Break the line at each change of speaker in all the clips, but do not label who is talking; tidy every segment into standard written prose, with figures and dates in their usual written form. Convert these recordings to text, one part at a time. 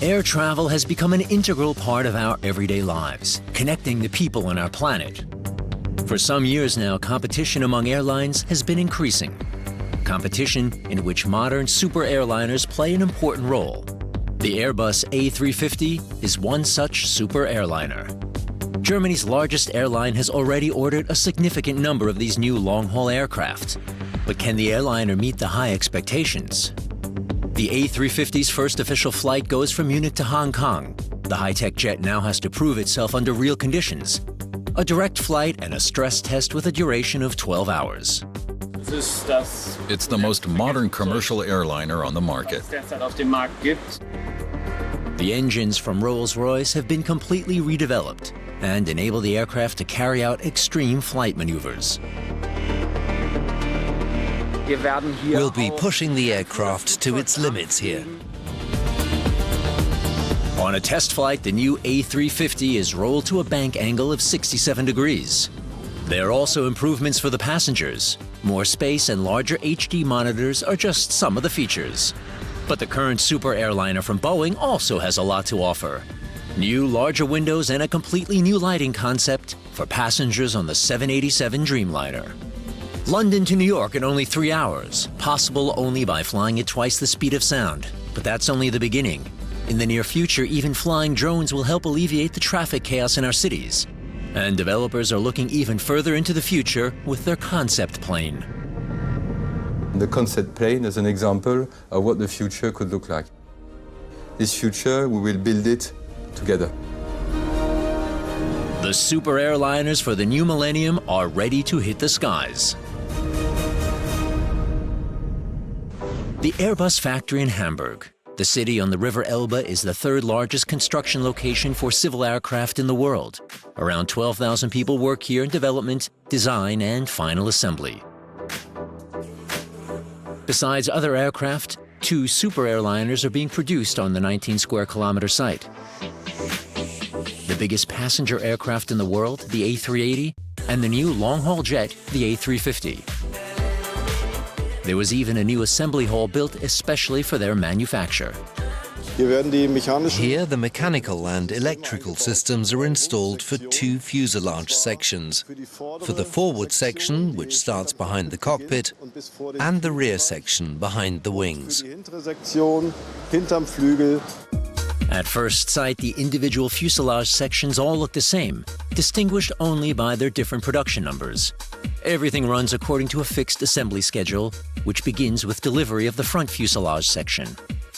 Air travel has become an integral part of our everyday lives, connecting the people on our planet. For some years now, competition among airlines has been increasing. Competition in which modern super airliners play an important role. The Airbus A350 is one such super airliner. Germany's largest airline has already ordered a significant number of these new long-haul aircraft. But can the airliner meet the high expectations? The A350's first official flight goes from Munich to Hong Kong. The high-tech jet now has to prove itself under real conditions. A direct flight and a stress test with a duration of 12 hours.
It's the most modern commercial airliner on the market.
The engines from Rolls-Royce have been completely redeveloped and enable the aircraft to carry out extreme flight maneuvers.
We'll be pushing the aircraft to its limits here.
On a test flight, the new A350 is rolled to a bank angle of 67 degrees. There are also improvements for the passengers. More space and larger HD monitors are just some of the features. But the current super airliner from Boeing also has a lot to offer. New, larger windows and a completely new lighting concept for passengers on the 787 Dreamliner. London to New York in only 3 hours, possible only by flying at twice the speed of sound. But that's only the beginning. In the near future, even flying drones will help alleviate the traffic chaos in our cities. And developers are looking even further into the future with their concept plane.
The concept plane is an example of what the future could look like. This future, we will build it together.
The super airliners for the new millennium are ready to hit the skies. The Airbus factory in Hamburg. The city on the River Elbe is the third largest construction location for civil aircraft in the world. Around 12,000 people work here in development, design, and final assembly. Besides other aircraft, 2 super airliners are being produced on the 19-square-kilometer site. The biggest passenger aircraft in the world, the A380, and the new long-haul jet, the A350. There was even a new assembly hall built especially for their manufacture.
Here, the mechanical and electrical systems are installed for 2 fuselage sections. For the forward section, which starts behind the cockpit, and the rear section behind the wings.
At first sight, the individual fuselage sections all look the same, distinguished only by their different production numbers. Everything runs according to a fixed assembly schedule, which begins with delivery of the front fuselage section.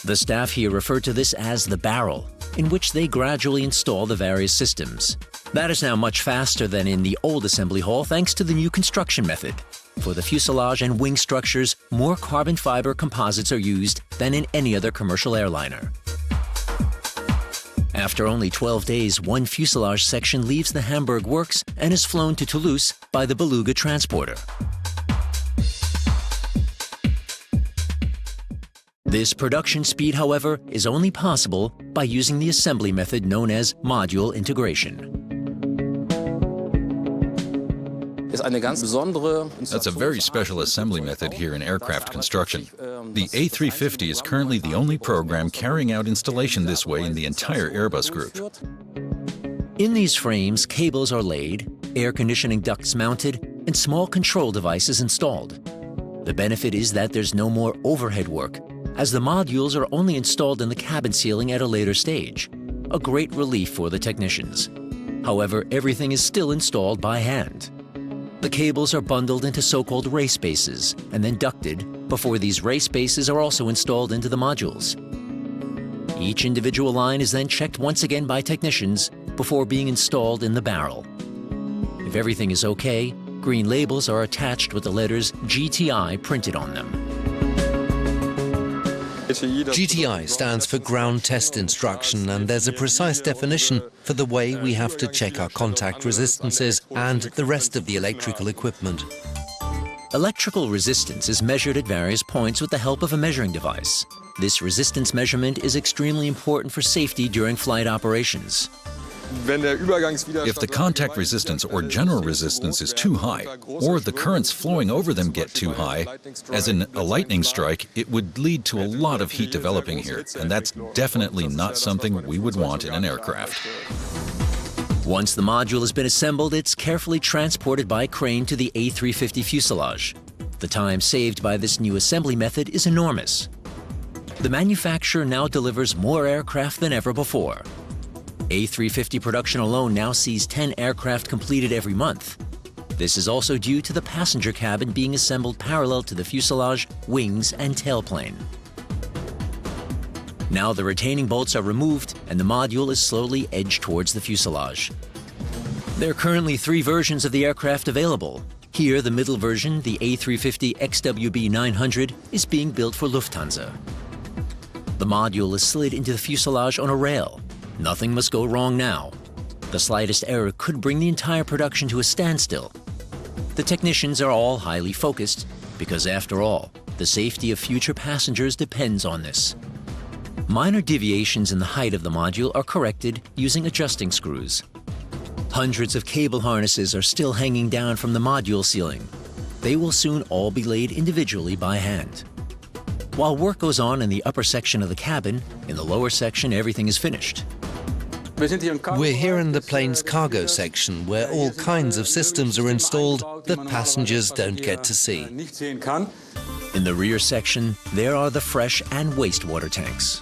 The staff here refer to this as the barrel, in which they gradually install the various systems. That is now much faster than in the old assembly hall thanks to the new construction method. For the fuselage and wing structures, more carbon fiber composites are used than in any other commercial airliner. After only 12 days, one fuselage section leaves the Hamburg works and is flown to Toulouse by the Beluga transporter. This production speed, however, is only possible by using the assembly method known as module integration.
That's a very special assembly method here in aircraft construction. The A350 is currently the only program carrying out installation this way in the entire Airbus group.
In these frames, cables are laid, air conditioning ducts mounted, and small control devices installed. The benefit is that there's no more overhead work, as the modules are only installed in the cabin ceiling at a later stage, a great relief for the technicians. However, everything is still installed by hand. The cables are bundled into so-called race bases and then ducted before these race bases are also installed into the modules. Each individual line is then checked once again by technicians before being installed in the barrel. If everything is okay, green labels are attached with the letters GTI printed on them.
GTI stands for Ground Test Instruction, and there's a precise definition for the way we have to check our contact resistances and the rest of the electrical equipment.
Electrical resistance is measured at various points with the help of a measuring device. This resistance measurement is extremely important for safety during flight operations.
If the contact resistance or general resistance is too high, or the currents flowing over them get too high, as in a lightning strike, it would lead to a lot of heat developing here, and that's definitely not something we would want in an aircraft.
Once the module has been assembled, it's carefully transported by crane to the A350 fuselage. The time saved by this new assembly method is enormous. The manufacturer now delivers more aircraft than ever before. A350 production alone now sees 10 aircraft completed every month. This is also due to the passenger cabin being assembled parallel to the fuselage, wings, and tailplane. Now the retaining bolts are removed and the module is slowly edged towards the fuselage. There are currently 3 versions of the aircraft available. Here, the middle version, the A350 XWB-900, is being built for Lufthansa. The module is slid into the fuselage on a rail. Nothing must go wrong now. The slightest error could bring the entire production to a standstill. The technicians are all highly focused because, after all, the safety of future passengers depends on this. Minor deviations in the height of the module are corrected using adjusting screws. Hundreds of cable harnesses are still hanging down from the module ceiling. They will soon all be laid individually by hand. While work goes on in the upper section of the cabin, in the lower section everything is finished.
We're here in the plane's cargo section, where all kinds of systems are installed that passengers don't get to see.
In the rear section, there are the fresh and wastewater tanks.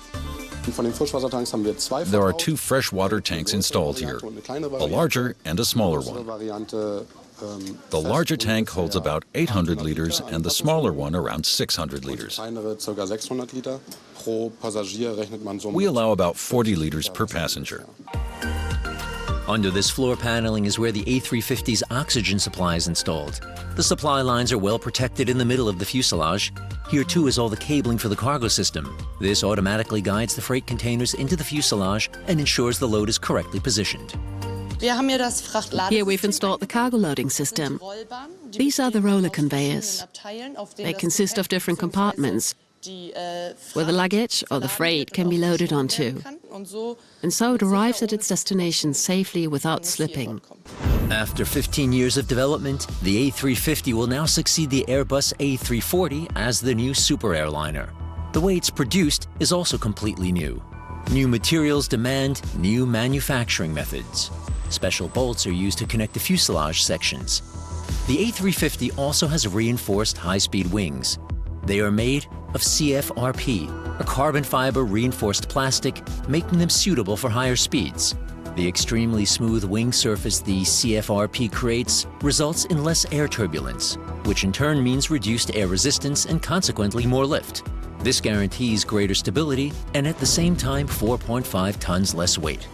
There are 2 freshwater tanks installed here, a larger and a smaller one. The larger tank holds about 800 liters and the smaller one around 600 liters. We allow about 40 liters per passenger.
Under this floor paneling is where the A350's oxygen supply is installed. The supply lines are well protected in the middle of the fuselage. Here too is all the cabling for the cargo system. This automatically guides the freight containers into the fuselage and ensures the load is correctly positioned.
Here we've installed the cargo loading system. These are the roller conveyors. They consist of different compartments where the luggage or the freight can be loaded onto. And so it arrives at its destination safely without slipping.
After 15 years of development, the A350 will now succeed the Airbus A340 as the new super airliner. The way it's produced is also completely new. New materials demand new manufacturing methods. Special bolts are used to connect the fuselage sections. The A350 also has reinforced high-speed wings. They are made of CFRP, a carbon fiber reinforced plastic, making them suitable for higher speeds. The extremely smooth wing surface the CFRP creates results in less air turbulence, which in turn means reduced air resistance and consequently more lift. This guarantees greater stability and at the same time 4.5 tons less weight.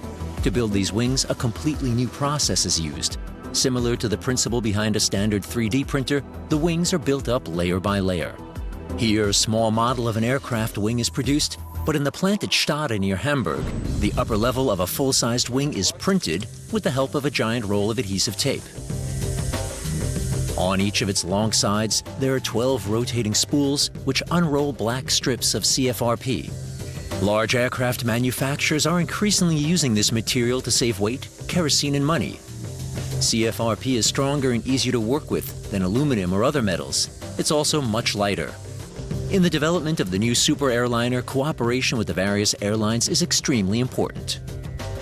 To build these wings, a completely new process is used. Similar to the principle behind a standard 3D printer, the wings are built up layer by layer. Here, a small model of an aircraft wing is produced, but in the plant at Stade near Hamburg, the upper level of a full-sized wing is printed with the help of a giant roll of adhesive tape. On each of its long sides, there are 12 rotating spools which unroll black strips of CFRP. Large aircraft manufacturers are increasingly using this material to save weight, kerosene, and money. CFRP is stronger and easier to work with than aluminum or other metals. It's also much lighter. In the development of the new super airliner, cooperation with the various airlines is extremely important.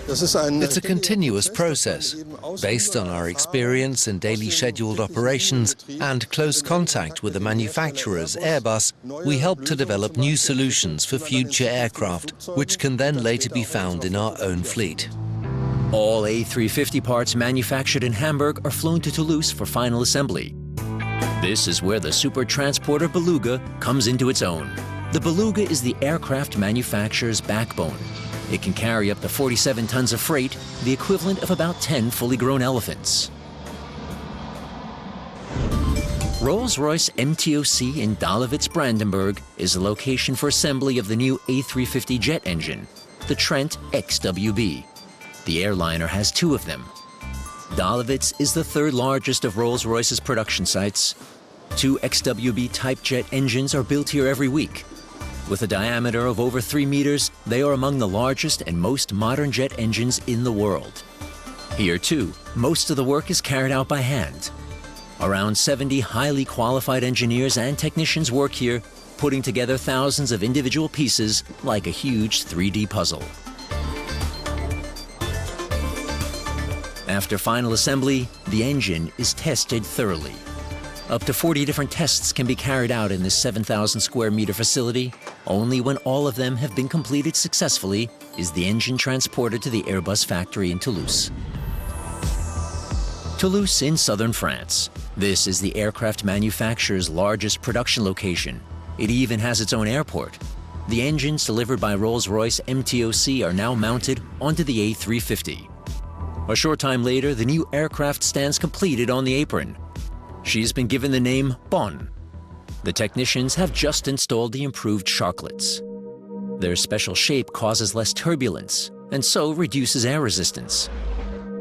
It's a continuous process. Based on our experience in daily scheduled operations and close contact with the manufacturers, Airbus, we help to develop new solutions for future aircraft, which can then later be found in our own fleet.
All A350 parts manufactured in Hamburg are flown to Toulouse for final assembly. This is where the super transporter Beluga comes into its own. The Beluga is the aircraft manufacturer's backbone. It can carry up to 47 tons of freight, the equivalent of about 10 fully grown elephants. Rolls-Royce MTOC in Dahlewitz-Brandenburg is the location for assembly of the new A350 jet engine, the Trent XWB. The airliner has 2 of them. Dahlewitz is the 3rd largest of Rolls-Royce's production sites. 2 XWB-type jet engines are built here every week. With a diameter of over 3 meters, they are among the largest and most modern jet engines in the world. Here, too, most of the work is carried out by hand. Around 70 highly qualified engineers and technicians work here, putting together thousands of individual pieces like a huge 3D puzzle. After final assembly, the engine is tested thoroughly. Up to 40 different tests can be carried out in this 7,000 square meter facility. Only when all of them have been completed successfully is the engine transported to the Airbus factory in Toulouse. Toulouse in southern France. This is the aircraft manufacturer's largest production location. It even has its own airport. The engines delivered by Rolls-Royce MTOC are now mounted onto the A350. A short time later, the new aircraft stands completed on the apron. She's been given the name Bonn. The technicians have just installed the improved sharklets. Their special shape causes less turbulence and so reduces air resistance.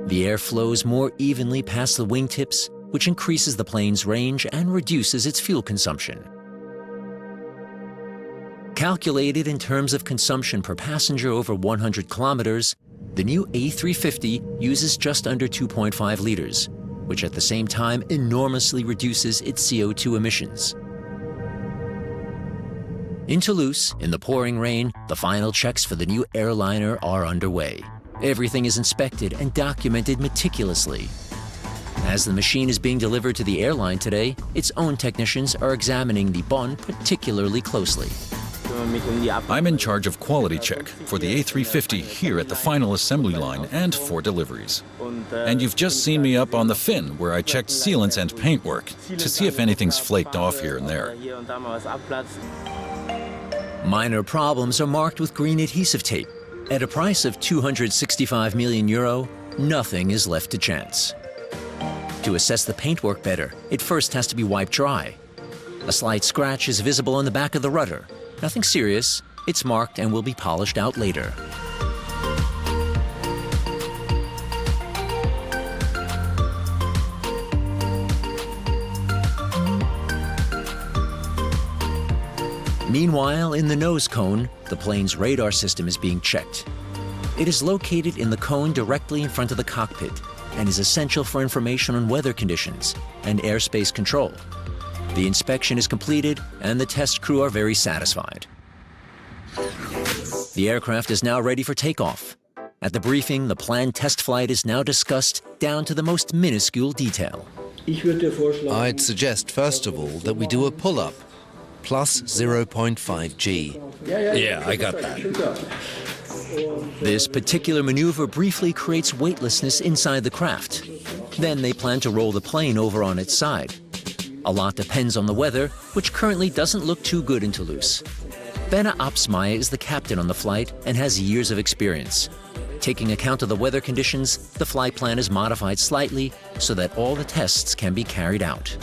The air flows more evenly past the wingtips, which increases the plane's range and reduces its fuel consumption. Calculated in terms of consumption per passenger over 100 kilometers, the new A350 uses just under 2.5 liters, which at the same time enormously reduces its CO2 emissions. In Toulouse, in the pouring rain, the final checks for the new airliner are underway. Everything is inspected and documented meticulously. As the machine is being delivered to the airline today, its own technicians are examining the Bonn particularly closely.
I'm in charge of quality check for the A350 here at the final assembly line and for deliveries. And you've just seen me up on the fin where I checked sealants and paintwork to see if anything's flaked off here and there.
Minor problems are marked with green adhesive tape. At a price of 265 million euro, nothing is left to chance. To assess the paintwork better, it first has to be wiped dry. A slight scratch is visible on the back of the rudder. Nothing serious, it's marked and will be polished out later. Meanwhile, in the nose cone, the plane's radar system is being checked. It is located in the cone directly in front of the cockpit and is essential for information on weather conditions and airspace control. The inspection is completed and the test crew are very satisfied. The aircraft is now ready for takeoff. At the briefing, the planned test flight is now discussed down to the most minuscule detail.
I'd suggest, first of all, that we do a pull-up, plus 0.5 G.
Yeah, I got that.
This particular maneuver briefly creates weightlessness inside the craft. Then they plan to roll the plane over on its side. A lot depends on the weather, which currently doesn't look too good in Toulouse. Bena Apsmaier is the captain on the flight and has years of experience. Taking account of the weather conditions, the flight plan is modified slightly so that all the tests can be carried out.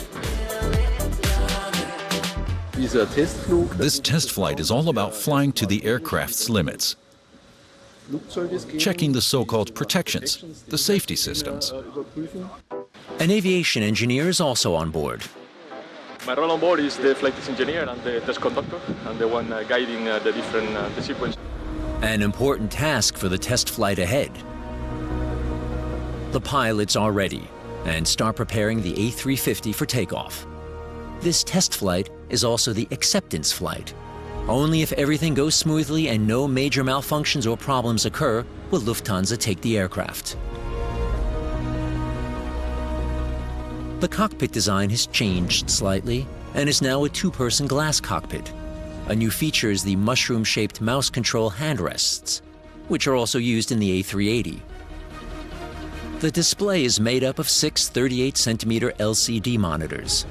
This test flight is all about flying to the aircraft's limits, checking the so-called protections, the safety systems.
An aviation engineer is also on board.
My role on board is the flight test engineer and the test conductor and the one guiding the sequence.
An important task for the test flight ahead. The pilots are ready and start preparing the A350 for takeoff. This test flight is also the acceptance flight. Only if everything goes smoothly and no major malfunctions or problems occur will Lufthansa take the aircraft. The cockpit design has changed slightly and is now a two-person glass cockpit. A new feature is the mushroom-shaped mouse control handrests, which are also used in the A380. The display is made up of 6 38-centimeter LCD monitors.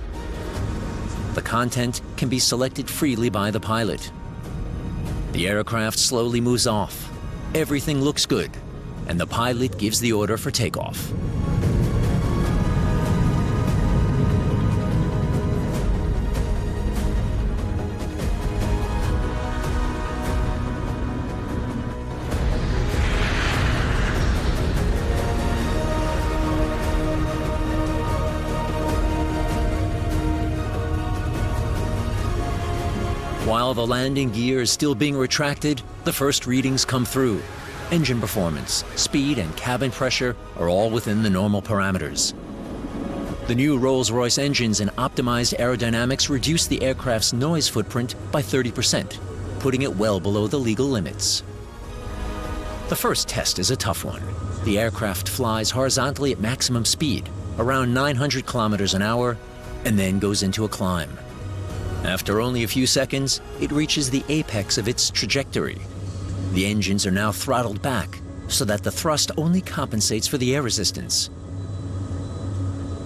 The content can be selected freely by the pilot. The aircraft slowly moves off. Everything looks good, and the pilot gives the order for takeoff. While the landing gear is still being retracted, the first readings come through. engine performance, speed, and cabin pressure are all within the normal parameters. The new Rolls-Royce engines and optimized aerodynamics reduce the aircraft's noise footprint by 30%, putting it well below the legal limits. The first test is a tough one. The aircraft flies horizontally at maximum speed, around 900 kilometers an hour, and then goes into a climb. After only a few seconds, it reaches the apex of its trajectory. The engines are now throttled back, so that the thrust only compensates for the air resistance.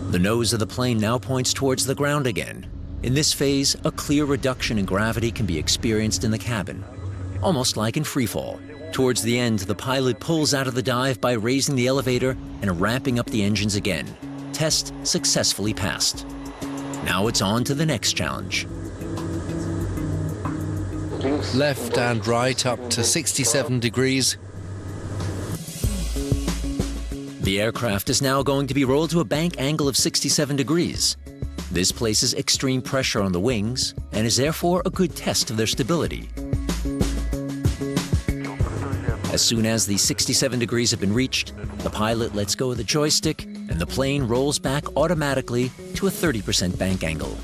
The nose of the plane now points towards the ground again. In this phase, a clear reduction in gravity can be experienced in the cabin, almost like in freefall. Towards the end, the pilot pulls out of the dive by raising the elevator and ramping up the engines again. Test successfully passed. Now it's on to the next challenge.
Left and right up to 67 degrees.
The aircraft is now going to be rolled to a bank angle of 67 degrees. This places extreme pressure on the wings and is therefore a good test of their stability. As soon as the 67 degrees have been reached, the pilot lets go of the joystick and the plane rolls back automatically to a 30% bank angle.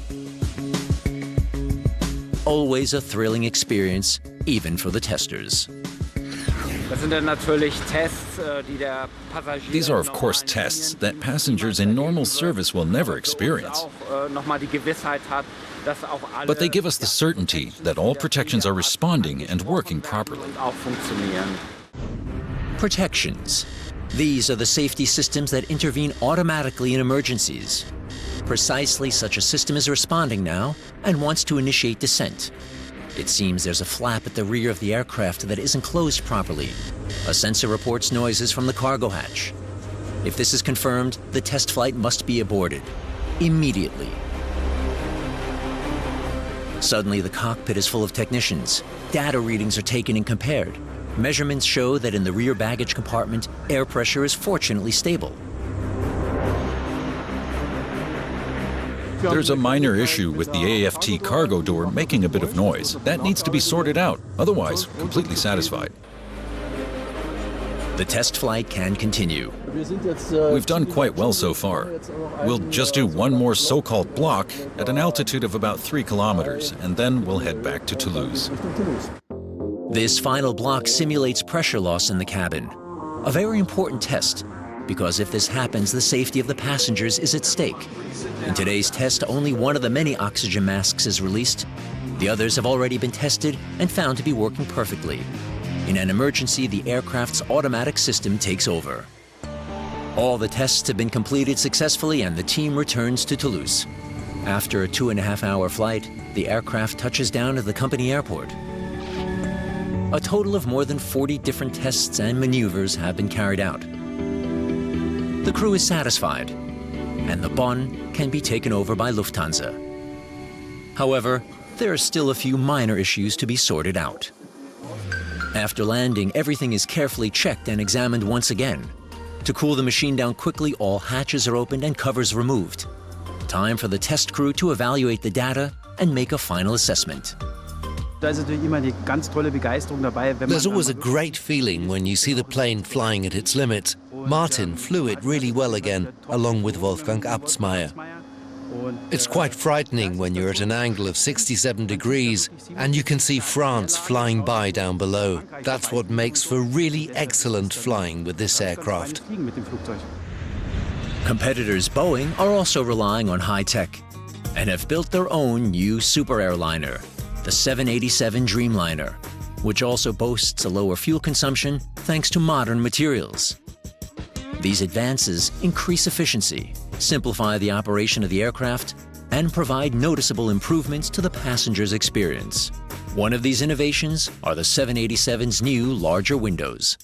Always a thrilling experience, even for the testers.
These are, of course, tests that passengers in normal service will never experience. But they give us the certainty that all protections are responding and working properly.
Protections. These are the safety systems that intervene automatically in emergencies. Precisely such a system is responding now and wants to initiate descent. It seems there's a flap at the rear of the aircraft that isn't closed properly. A sensor reports noises from the cargo hatch. If this is confirmed, the test flight must be aborted immediately. Suddenly, the cockpit is full of technicians. Data readings are taken and compared. Measurements show that in the rear baggage compartment, air pressure is fortunately stable.
There's a minor issue with the AFT cargo door making a bit of noise. That needs to be sorted out. Otherwise, completely satisfied.
The test flight can continue.
We've done quite well so far. We'll just do one more so-called block at an altitude of about 3 kilometers, and then we'll head back to Toulouse.
This final block simulates pressure loss in the cabin. A very important test, because if this happens, the safety of the passengers is at stake. In today's test, only one of the many oxygen masks is released. The others have already been tested and found to be working perfectly. In an emergency, the aircraft's automatic system takes over. All the tests have been completed successfully and the team returns to Toulouse. After a 2.5-hour flight, the aircraft touches down at the company airport. A total of more than 40 different tests and maneuvers have been carried out. The crew is satisfied, and the Bonn can be taken over by Lufthansa. However, there are still a few minor issues to be sorted out. After landing, everything is carefully checked and examined once again. To cool the machine down quickly, all hatches are opened and covers removed. Time for the test crew to evaluate the data and make a final assessment.
There's always a great feeling when you see the plane flying at its limits. Martin flew it really well again, along with Wolfgang Abtsmeyer. It's quite frightening when you're at an angle of 67 degrees and you can see France flying by down below. That's what makes for really excellent flying with this aircraft.
Competitors Boeing are also relying on high tech and have built their own new super airliner, the 787 Dreamliner, which also boasts a lower fuel consumption thanks to modern materials. These advances increase efficiency, simplify the operation of the aircraft, and provide noticeable improvements to the passenger's experience. One of these innovations are the 787's new larger windows.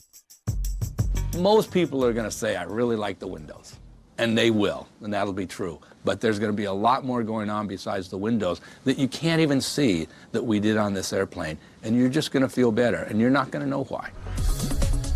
Most people are going to say, I really like the windows. And they will, and that'll be true. But there's going to be a lot more going on besides the windows that you can't even see that we did on this airplane. And you're just going to feel better, and you're not going to know why.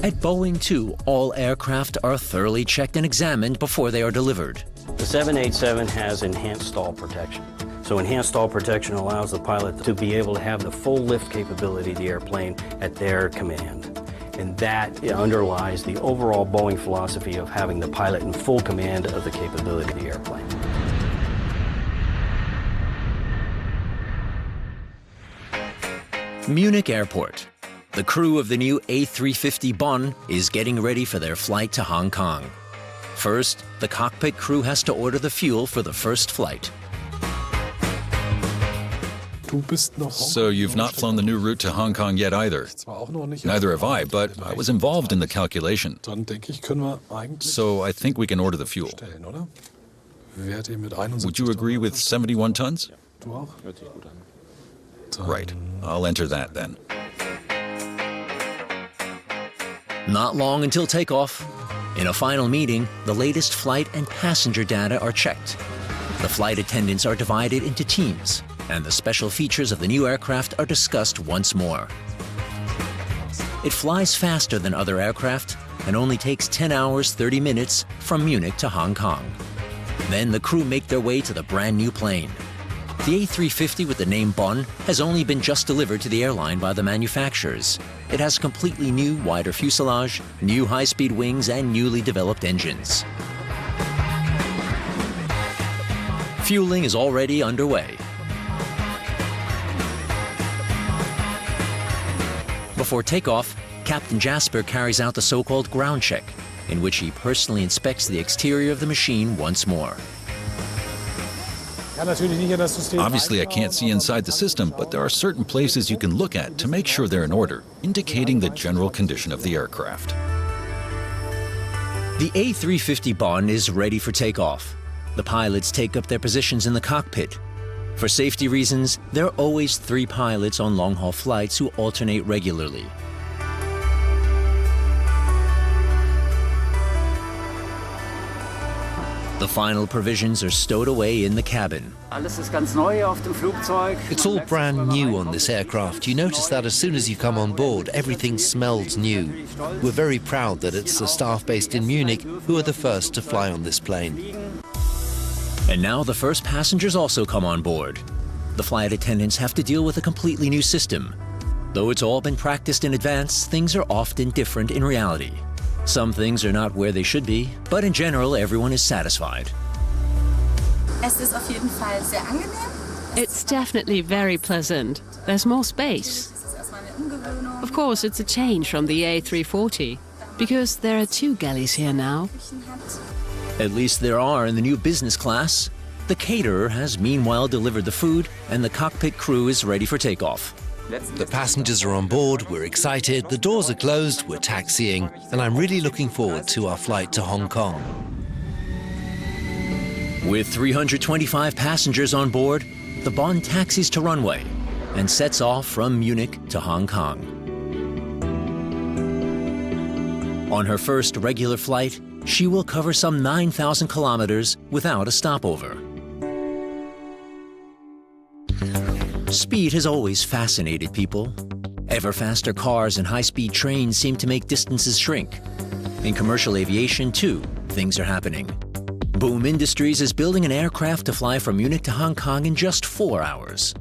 At Boeing, too, all aircraft are thoroughly checked and examined before they are delivered.
The 787 has enhanced stall protection. So enhanced stall protection allows the pilot to be able to have the full lift capability of the airplane at their command. And that underlies the overall Boeing philosophy of having the pilot in full command of the capability of the airplane.
Munich Airport. The crew of the new A350 Bonn is getting ready for their flight to Hong Kong. First, the cockpit crew has to order the fuel for the first flight.
So you've not flown the new route to Hong Kong yet either. Neither have I, but I was involved in the calculation. So I think we can order the fuel. Would you agree with 71 tons? Right. I'll enter that then.
Not long until takeoff. In a final meeting, the latest flight and passenger data are checked. The flight attendants are divided into teams, and the special features of the new aircraft are discussed once more. It flies faster than other aircraft and only takes 10 hours 30 minutes from Munich to Hong Kong. Then the crew make their way to the brand new plane. The A350 with the name Bonn has only been just delivered to the airline by the manufacturers. It has completely new, wider fuselage, new high-speed wings, and newly developed engines. Fueling is already underway. Before takeoff, Captain Jasper carries out the so-called ground check, in which he personally inspects the exterior of the machine once more.
Obviously, I can't see inside the system, but there are certain places you can look at to make sure they're in order, indicating the general condition of the aircraft.
The A350 Bonn is ready for takeoff. The pilots take up their positions in the cockpit. For safety reasons, there are always 3 pilots on long-haul flights who alternate regularly. The final provisions are stowed away in the cabin.
It's all brand new on this aircraft. You notice that as soon as you come on board, everything smells new. We're very proud that it's the staff based in Munich who are the first to fly on this plane.
And now the first passengers also come on board. The flight attendants have to deal with a completely new system. Though it's all been practiced in advance, things are often different in reality. Some things are not where they should be, but in general, everyone is satisfied.
It's definitely very pleasant. There's more space. Of course, it's a change from the A340, because there are 2 galleys here now.
At least there are in the new business class. The caterer has meanwhile delivered the food, and the cockpit crew is ready for takeoff.
The passengers are on board, we're excited, the doors are closed, we're taxiing, and I'm really looking forward to our flight to Hong Kong.
With 325 passengers on board, the Bonn taxis to runway and sets off from Munich to Hong Kong. On her first regular flight, she will cover some 9,000 kilometers without a stopover. Speed has always fascinated people. Ever faster cars and high-speed trains seem to make distances shrink. In commercial aviation, too, things are happening. Boom Industries is building an aircraft to fly from Munich to Hong Kong in just 4 hours.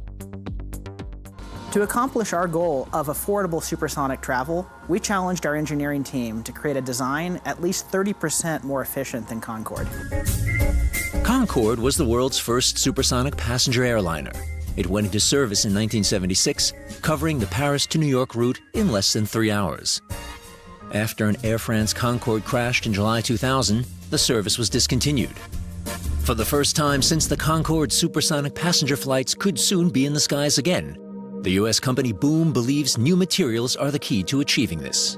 To accomplish our goal of affordable supersonic travel, we challenged our engineering team to create a design at least 30% more efficient than Concorde.
Concorde was the world's first supersonic passenger airliner. It went into service in 1976, covering the Paris to New York route in less than 3 hours. After an Air France Concorde crashed in July 2000, the service was discontinued. For the first time since the Concorde, supersonic passenger flights could soon be in the skies again. The U.S. company Boom believes new materials are the key to achieving this.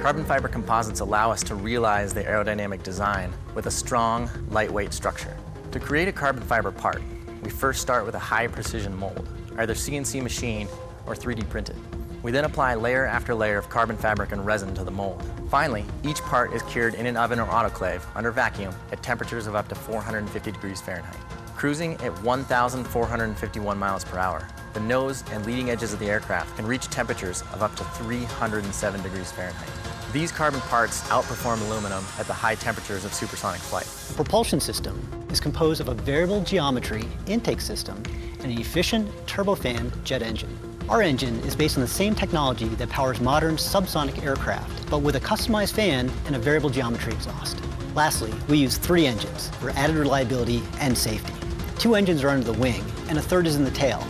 Carbon fiber composites allow us to realize the aerodynamic design with a strong, lightweight structure. To create a carbon fiber part, we first start with a high-precision mold, either CNC machined or 3D printed. We then apply layer after layer of carbon fabric and resin to the mold. Finally, each part is cured in an oven or autoclave under vacuum at temperatures of up to 450 degrees Fahrenheit. Cruising at 1,451 miles per hour, the nose and leading edges of the aircraft can reach temperatures of up to 307 degrees Fahrenheit. These carbon parts outperform aluminum at the high temperatures of supersonic flight.
The propulsion system is composed of a variable geometry intake system and an efficient turbofan jet engine. Our engine is based on the same technology that powers modern subsonic aircraft, but with a customized fan and a variable geometry exhaust. Lastly, we use 3 engines for added reliability and safety. 2 engines are under the wing, and a third is in the tail.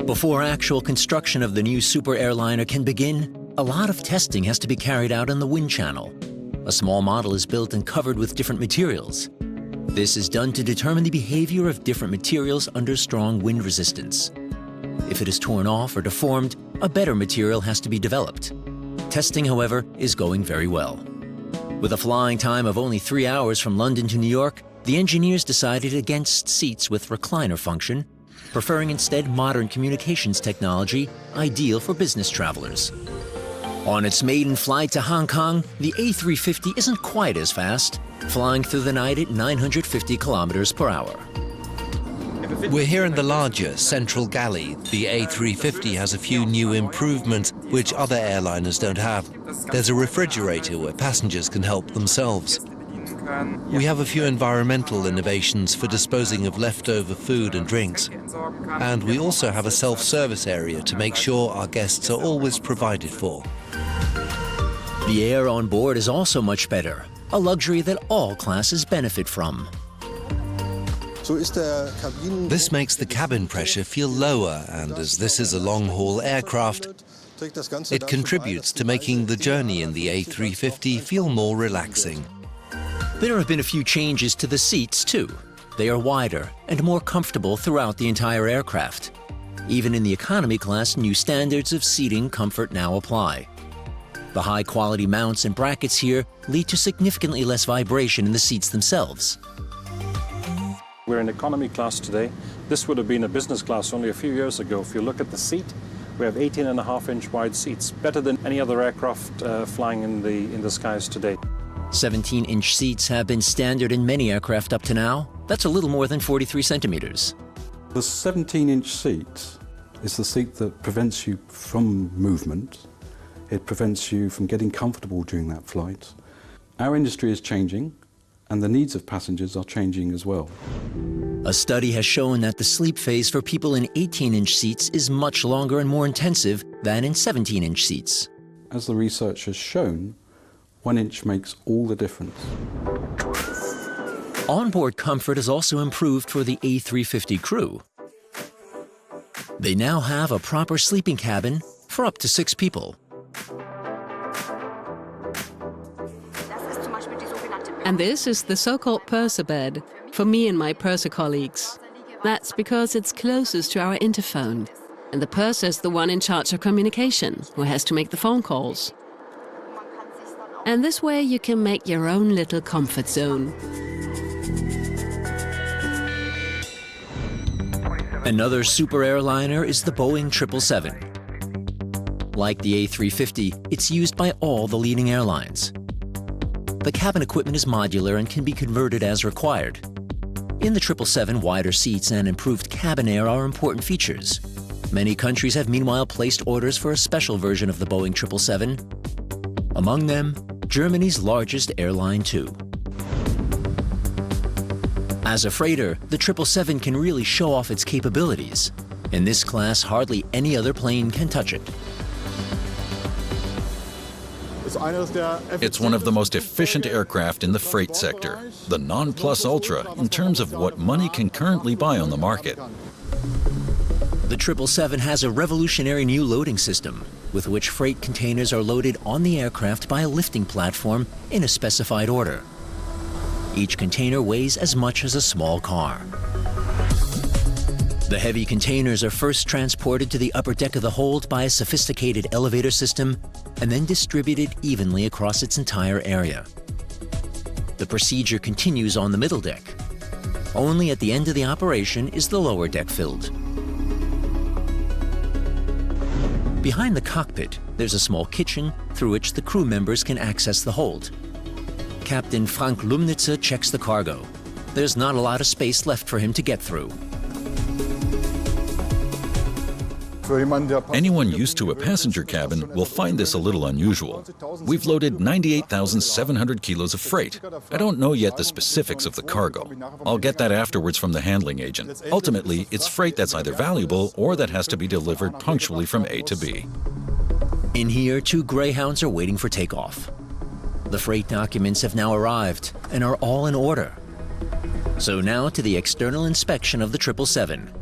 Before actual construction of the new super airliner can begin, a lot of testing has to be carried out on the wind channel. A small model is built and covered with different materials. This is done to determine the behavior of different materials under strong wind resistance. If it is torn off or deformed, a better material has to be developed. Testing, however, is going very well. With a flying time of only 3 hours from London to New York, the engineers decided against seats with recliner function, preferring instead modern communications technology ideal for business travelers. On its maiden flight to Hong Kong, the A350 isn't quite as fast, flying through the night at 950 kilometers per hour.
We're here in the larger central galley. The A350 has a few new improvements which other airliners don't have. There's a refrigerator where passengers can help themselves. We have a few environmental innovations for disposing of leftover food and drinks. And we also have a self-service area to make sure our guests are always provided for.
The air on board is also much better, a luxury that all classes benefit from.
This makes the cabin pressure feel lower, and as this is a long-haul aircraft, it contributes to making the journey in the A350 feel more relaxing.
There have been a few changes to the seats, too. They are wider and more comfortable throughout the entire aircraft. Even in the economy class, new standards of seating comfort now apply. The high-quality mounts and brackets here lead to significantly less vibration in the seats themselves.
We're in economy class today. This would have been a business class only a few years ago. If you look at the seat, we have 18.5-inch wide seats, better than any other aircraft flying in the skies today.
17-inch seats have been standard in many aircraft up to now. That's a little more than 43 centimeters.
The 17-inch seat is the seat that prevents you from movement. It prevents you from getting comfortable during that flight. Our industry is changing, and the needs of passengers are changing as well.
A study has shown that the sleep phase for people in 18-inch seats is much longer and more intensive than in 17-inch seats.
As the research has shown, 1 inch makes all the difference.
Onboard comfort has also improved for the A350 crew. They now have a proper sleeping cabin for up to 6 people.
And this is the so-called purser bed for me and my purser colleagues. That's because it's closest to our interphone. And the purser is the one in charge of communication, who has to make the phone calls. And this way you can make your own little comfort zone.
Another super airliner is the Boeing 777. Like the A350, it's used by all the leading airlines. The cabin equipment is modular and can be converted as required. In the 777, wider seats and improved cabin air are important features. Many countries have meanwhile placed orders for a special version of the Boeing 777. Among them, Germany's largest airline too. As a freighter, the 777 can really show off its capabilities. In this class, hardly any other plane can touch it.
It's one of the most efficient aircraft in the freight sector, the non-plus-ultra in terms of what money can currently buy on the market.
The 777 has a revolutionary new loading system, with which freight containers are loaded on the aircraft by a lifting platform in a specified order. Each container weighs as much as a small car. The heavy containers are first transported to the upper deck of the hold by a sophisticated elevator system and then distributed evenly across its entire area. The procedure continues on the middle deck. Only at the end of the operation is the lower deck filled. Behind the cockpit, there's a small kitchen through which the crew members can access the hold. Captain Frank Lumnitzer checks the cargo. There's not a lot of space left for him to get through.
Anyone used to a passenger cabin will find this a little unusual. We've loaded 98,700 kilos of freight. I don't know yet the specifics of the cargo. I'll get that afterwards from the handling agent. Ultimately, it's freight that's either valuable or that has to be delivered punctually from A to B.
In here, 2 Greyhounds are waiting for takeoff. The freight documents have now arrived and are all in order. So now to the external inspection of the 777.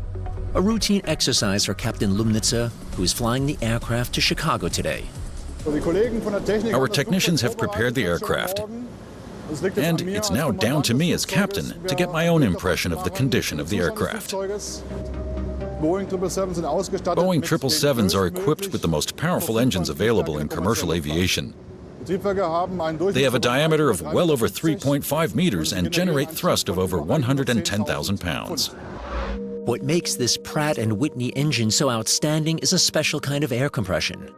A routine exercise for Captain Lumnitzer, who is flying the aircraft to Chicago today.
Our technicians have prepared the aircraft, and it's now down to me as captain to get my own impression of the condition of the aircraft. Boeing 777s are equipped with the most powerful engines available in commercial aviation. They have a diameter of well over 3.5 meters and generate thrust of over 110,000 pounds.
What makes this Pratt & Whitney engine so outstanding is a special kind of air compression.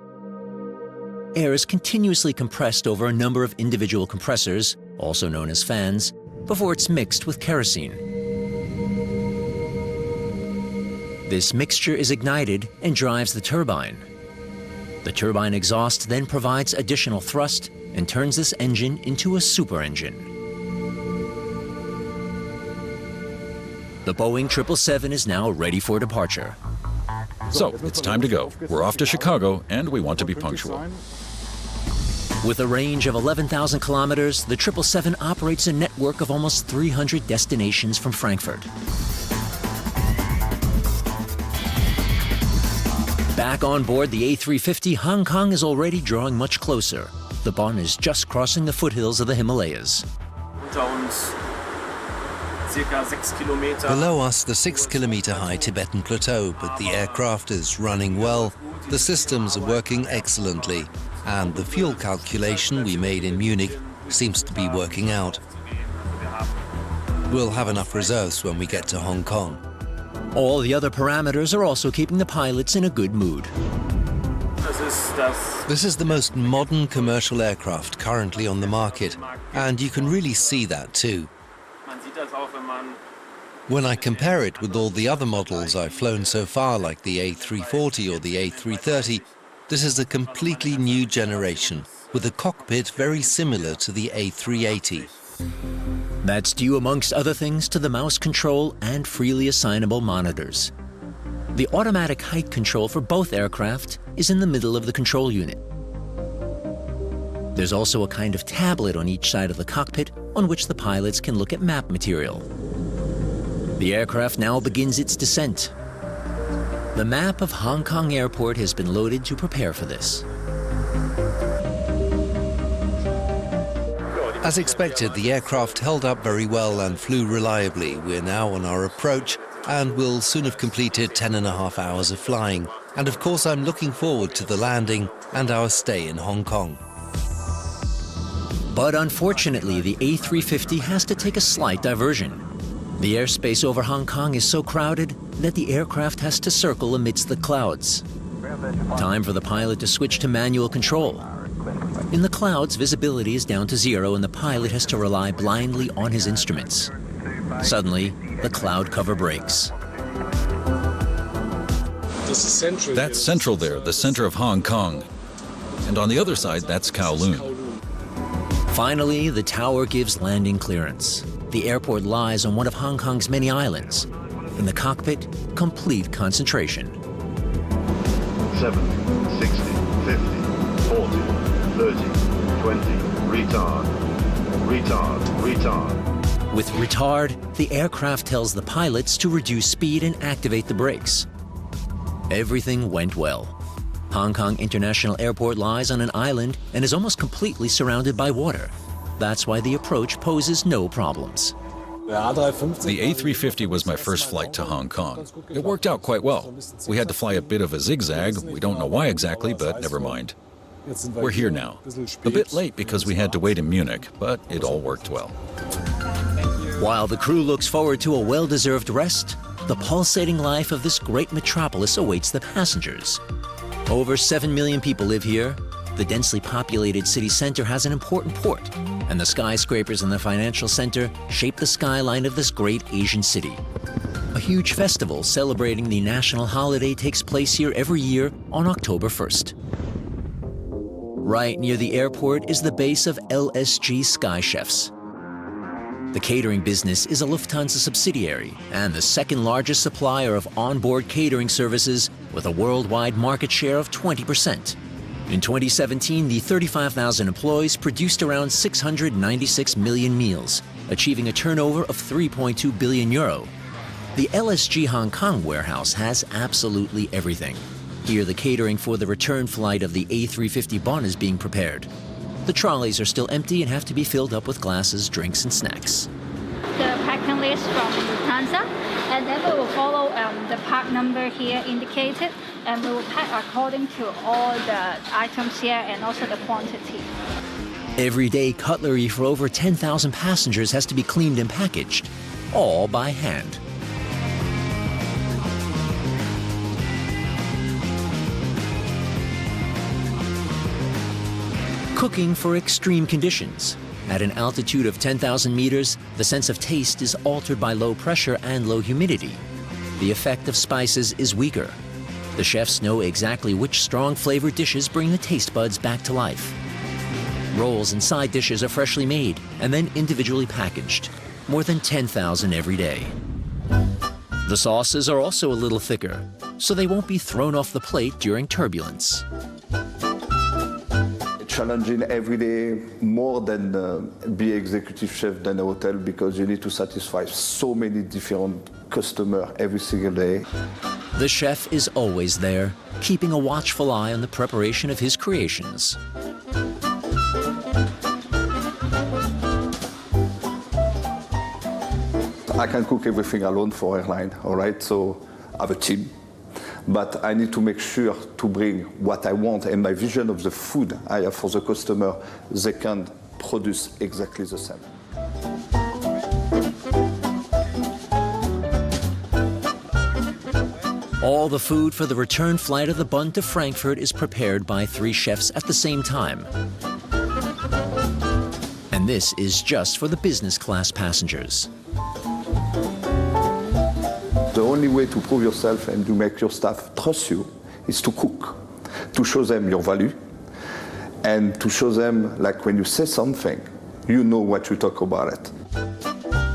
Air is continuously compressed over a number of individual compressors, also known as fans, before it's mixed with kerosene. This mixture is ignited and drives the turbine. The turbine exhaust then provides additional thrust and turns this engine into a super engine. The Boeing 777 is now ready for departure.
So, it's time to go. We're off to Chicago, and we want to be punctual.
With a range of 11,000 kilometers, the 777 operates a network of almost 300 destinations from Frankfurt. Back on board the A350, Hong Kong is already drawing much closer. The Bonn is just crossing the foothills of the Himalayas.
Below us, the 6-kilometer-high Tibetan plateau, but the aircraft is running well, the systems are working excellently, and the fuel calculation we made in Munich seems to be working out. We'll have enough reserves when we get to Hong Kong.
All the other parameters are also keeping the pilots in a good mood.
This is the most modern commercial aircraft currently on the market, and you can really see that too. When I compare it with all the other models I've flown so far, like the A340 or the A330, this is a completely new generation, with a cockpit very similar to the A380.
That's due, amongst other things, to the mouse control and freely assignable monitors. The automatic height control for both aircraft is in the middle of the control unit. There's also a kind of tablet on each side of the cockpit on which the pilots can look at map material. The aircraft now begins its descent. The map of Hong Kong Airport has been loaded to prepare for this.
As expected, the aircraft held up very well and flew reliably. We're now on our approach and will soon have completed 10.5 hours of flying. And of course, I'm looking forward to the landing and our stay in Hong Kong.
But unfortunately, the A350 has to take a slight diversion. The airspace over Hong Kong is so crowded that the aircraft has to circle amidst the clouds. Time for the pilot to switch to manual control. In the clouds, visibility is down to 0 and the pilot has to rely blindly on his instruments. Suddenly, the cloud cover breaks.
That's central there, the center of Hong Kong. And on the other side, that's Kowloon.
Finally, the tower gives landing clearance. The airport lies on one of Hong Kong's many islands. In the cockpit, complete concentration.
7, 60, 50, 40, 30, 20, retard, retard, retard.
With retard, the aircraft tells the pilots to reduce speed and activate the brakes. Everything went well. Hong Kong International Airport lies on an island and is almost completely surrounded by water. That's why the approach poses no problems.
The A350 was my first flight to Hong Kong. It worked out quite well. We had to fly a bit of a zigzag. We don't know why exactly, but never mind. We're here now. A bit late because we had to wait in Munich, but it all worked well.
While the crew looks forward to a well-deserved rest, the pulsating life of this great metropolis awaits the passengers. Over 7 million people live here. The densely populated city center has an important port, and the skyscrapers in the financial center shape the skyline of this great Asian city. A huge festival celebrating the national holiday takes place here every year on October 1st. Right near the airport is the base of LSG Sky Chefs. The catering business is a Lufthansa subsidiary and the second largest supplier of onboard catering services with a worldwide market share of 20%. In 2017, the 35,000 employees produced around 696 million meals, achieving a turnover of 3.2 billion euro. The LSG Hong Kong warehouse has absolutely everything. Here, the catering for the return flight of the A350 Bonn is being prepared. The trolleys are still empty and have to be filled up with glasses, drinks, and snacks.
The packing list from Lufthansa, and then we will follow the part number here indicated, and we will pack according to all the items here and also the quantity.
Every day, cutlery for over 10,000 passengers has to be cleaned and packaged, all by hand. Cooking for extreme conditions. At an altitude of 10,000 meters, the sense of taste is altered by low pressure and low humidity. The effect of spices is weaker. The chefs know exactly which strong flavored dishes bring the taste buds back to life. Rolls and side dishes are freshly made and then individually packaged. More than 10,000 every day. The sauces are also a little thicker, so they won't be thrown off the plate during turbulence.
Challenging every day more than be executive chef than a hotel, because you need to satisfy so many different customers every single day.
The chef is always there, keeping a watchful eye on the preparation of his creations.
I can cook everything alone for airline, all right? So I have a team. But I need to make sure to bring what I want and my vision of the food I have for the customer. They can produce exactly the same.
All the food for the return flight of the Bonn to Frankfurt is prepared by 3 chefs at the same time. And this is just for the business class passengers.
The only way to prove yourself and to make your staff trust you is to cook, to show them your value, and to show them, like, when you say something, you know what you talk about it.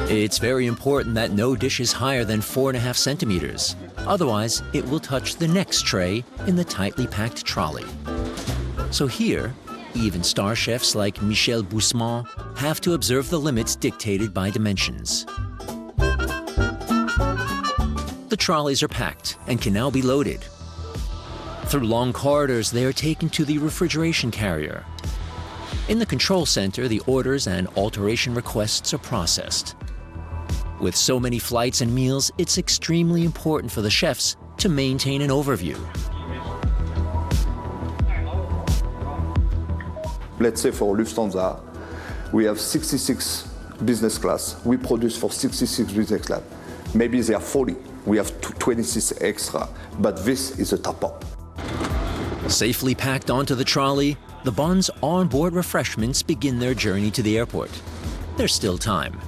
It's very important that no dish is higher than 4.5 centimeters. Otherwise, it will touch the next tray in the tightly packed trolley. So here, even star chefs like Michel Boussemont have to observe the limits dictated by dimensions. The trolleys are packed and can now be loaded. Through long corridors, they are taken to the refrigeration carrier. In the control center, the orders and alteration requests are processed. With so many flights and meals, it's extremely important for the chefs to maintain an overview.
Let's say for Lufthansa, we have 66 business class. We produce for 66 business class. Maybe there are 40. We have 26 extra, but this is a top-up.
Safely packed onto the trolley, the Bonn's onboard refreshments begin their journey to the airport. There's still time.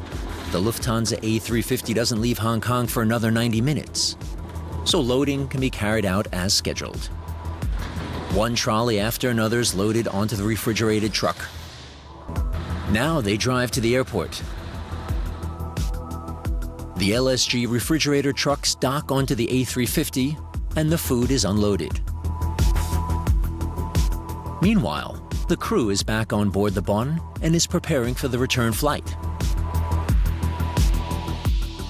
The Lufthansa A350 doesn't leave Hong Kong for another 90 minutes. So loading can be carried out as scheduled. One trolley after another is loaded onto the refrigerated truck. Now they drive to the airport. The LSG refrigerator trucks dock onto the A350 and the food is unloaded. Meanwhile, the crew is back on board the Bonn and is preparing for the return flight.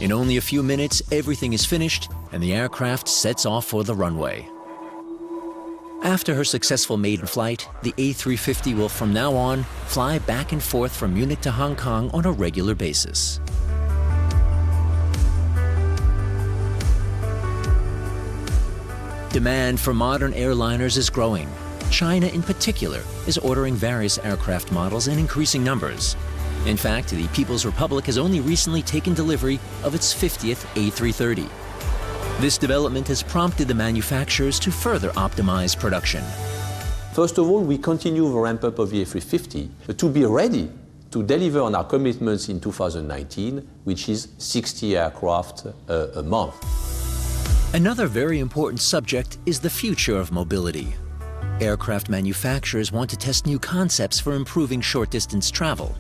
In only a few minutes, everything is finished and the aircraft sets off for the runway. After her successful maiden flight, the A350 will from now on fly back and forth from Munich to Hong Kong on a regular basis. Demand for modern airliners is growing. China, in particular, is ordering various aircraft models in increasing numbers. In fact, the People's Republic has only recently taken delivery of its 50th A330. This development has prompted the manufacturers to further optimize production.
First of all, we continue the ramp-up of the A350 to be ready to deliver on our commitments in 2019, which is 60 aircraft a month.
Another very important subject is the future of mobility. Aircraft manufacturers want to test new concepts for improving short-distance travel.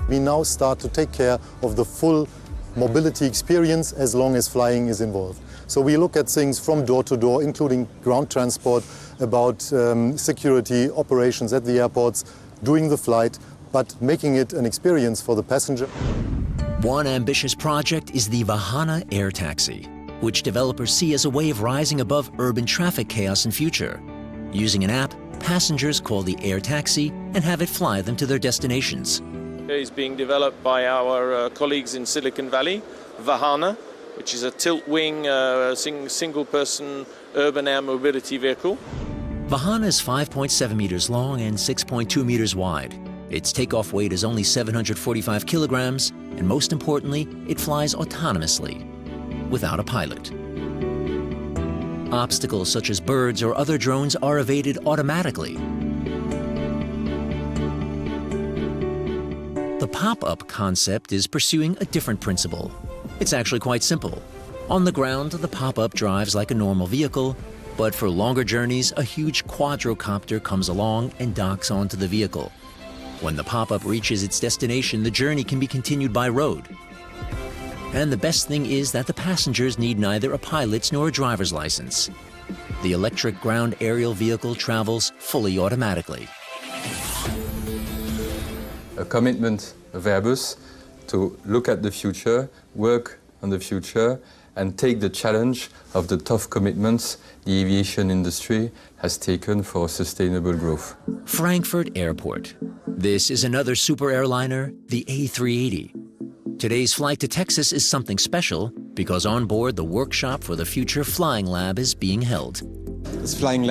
We now start to take care of the full mobility experience as long as flying is involved. So we look at things from door to door, including ground transport, about security, operations at the airports, doing the flight, but making it an experience for the passenger.
One ambitious project is the Vahana air taxi, which developers see as a way of rising above urban traffic chaos in future. Using an app, passengers call the air taxi and have it fly them to their destinations.
It's being developed by our colleagues in Silicon Valley, Vahana, which is a tilt-wing, single-person urban air mobility vehicle.
Vahana is 5.7 meters long and 6.2 meters wide. Its takeoff weight is only 745 kilograms, and most importantly, it flies autonomously, without a pilot. Obstacles such as birds or other drones are evaded automatically. The pop-up concept is pursuing a different principle. It's actually quite simple. On the ground, the pop-up drives like a normal vehicle, but for longer journeys, a huge quadrocopter comes along and docks onto the vehicle. When the pop-up reaches its destination, the journey can be continued by road. And the best thing is that the passengers need neither a pilot's nor a driver's license. The electric ground aerial vehicle travels fully automatically.
A commitment of Airbus to look at the future, work on the future, and take the challenge of the tough commitments the aviation industry has taken for sustainable growth.
Frankfurt Airport. This is another super airliner, the A380. Today's flight to Texas is something special because on board the workshop for the future Flying Lab is being held.
Flying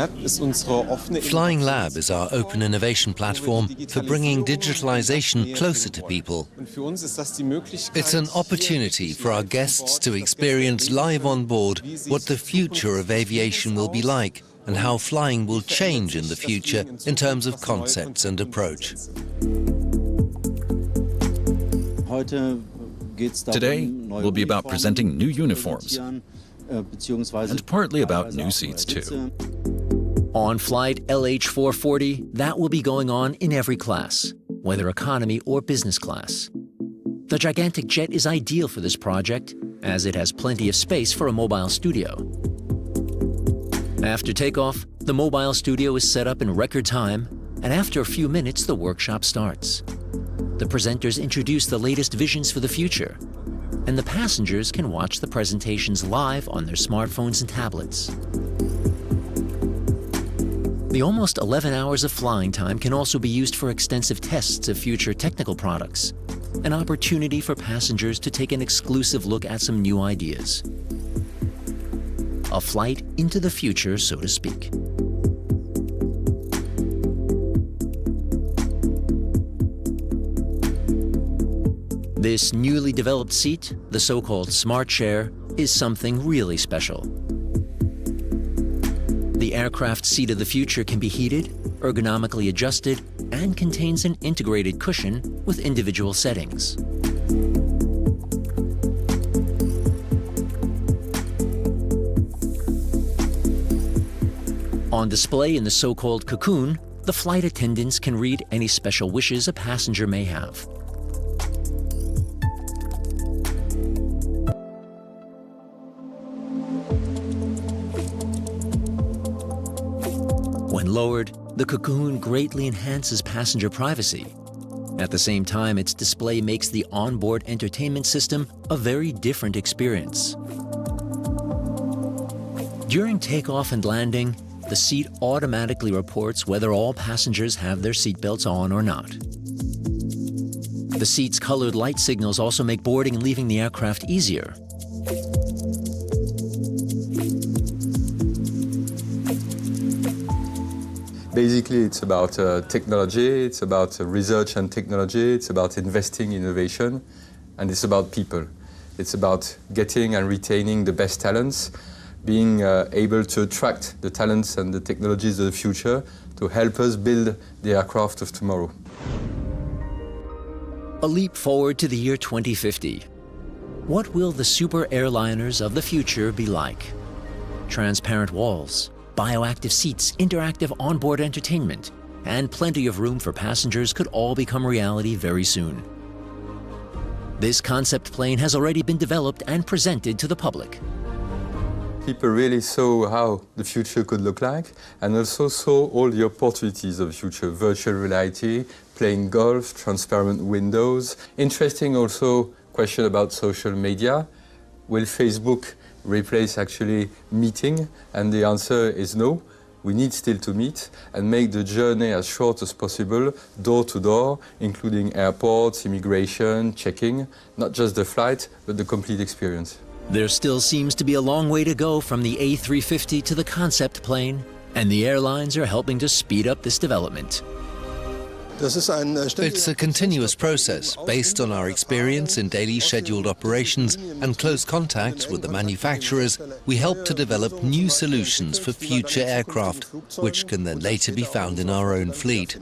Lab is our open innovation platform for bringing digitalization closer to people. It's an opportunity for our guests to experience live on board what the future of aviation will be like and how flying will change in the future in terms of concepts and approach.
Today will be about presenting new uniforms and partly about new seats too.
On flight LH440, that will be going on in every class, whether economy or business class. The gigantic jet is ideal for this project, as it has plenty of space for a mobile studio. After takeoff, the mobile studio is set up in record time, and after a few minutes, the workshop starts. The presenters introduce the latest visions for the future, and the passengers can watch the presentations live on their smartphones and tablets. The almost 11 hours of flying time can also be used for extensive tests of future technical products, an opportunity for passengers to take an exclusive look at some new ideas. A flight into the future, so to speak. This newly developed seat, the so-called Smart Chair, is something really special. The aircraft seat of the future can be heated, ergonomically adjusted, and contains an integrated cushion with individual settings. On display in the so-called cocoon, the flight attendants can read any special wishes a passenger may have. When lowered, the cocoon greatly enhances passenger privacy. At the same time, its display makes the onboard entertainment system a very different experience. During takeoff and landing, the seat automatically reports whether all passengers have their seatbelts on or not. The seat's colored light signals also make boarding and leaving the aircraft easier.
Basically, it's about technology, it's about research and technology, it's about investing in innovation, and it's about people. It's about getting and retaining the best talents, being able to attract the talents and the technologies of the future to help us build the aircraft of tomorrow.
A leap forward to the year 2050. What will the super airliners of the future be like? Transparent walls, bioactive seats, interactive onboard entertainment, and plenty of room for passengers could all become reality very soon. This concept plane has already been developed and presented to the public.
People really saw how the future could look like, and also saw all the opportunities of the future. Virtual reality, playing golf, transparent windows. Interesting also question about social media. Will Facebook replace actually meeting? And the answer is no. We need still to meet and make the journey as short as possible, door to door, including airports, immigration, checking, not just the flight, but the complete experience.
There still seems to be a long way to go from the A350 to the concept plane, and the airlines are helping to speed up this development.
It's a continuous process based on our experience in daily scheduled operations and close contact with the manufacturers. We help to develop new solutions for future aircraft, which can then later be found in our own fleet.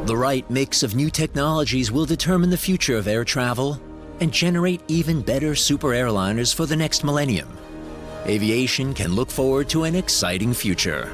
The right mix of new technologies will determine the future of air travel and generate even better super airliners for the next millennium. Aviation can look forward to an exciting future.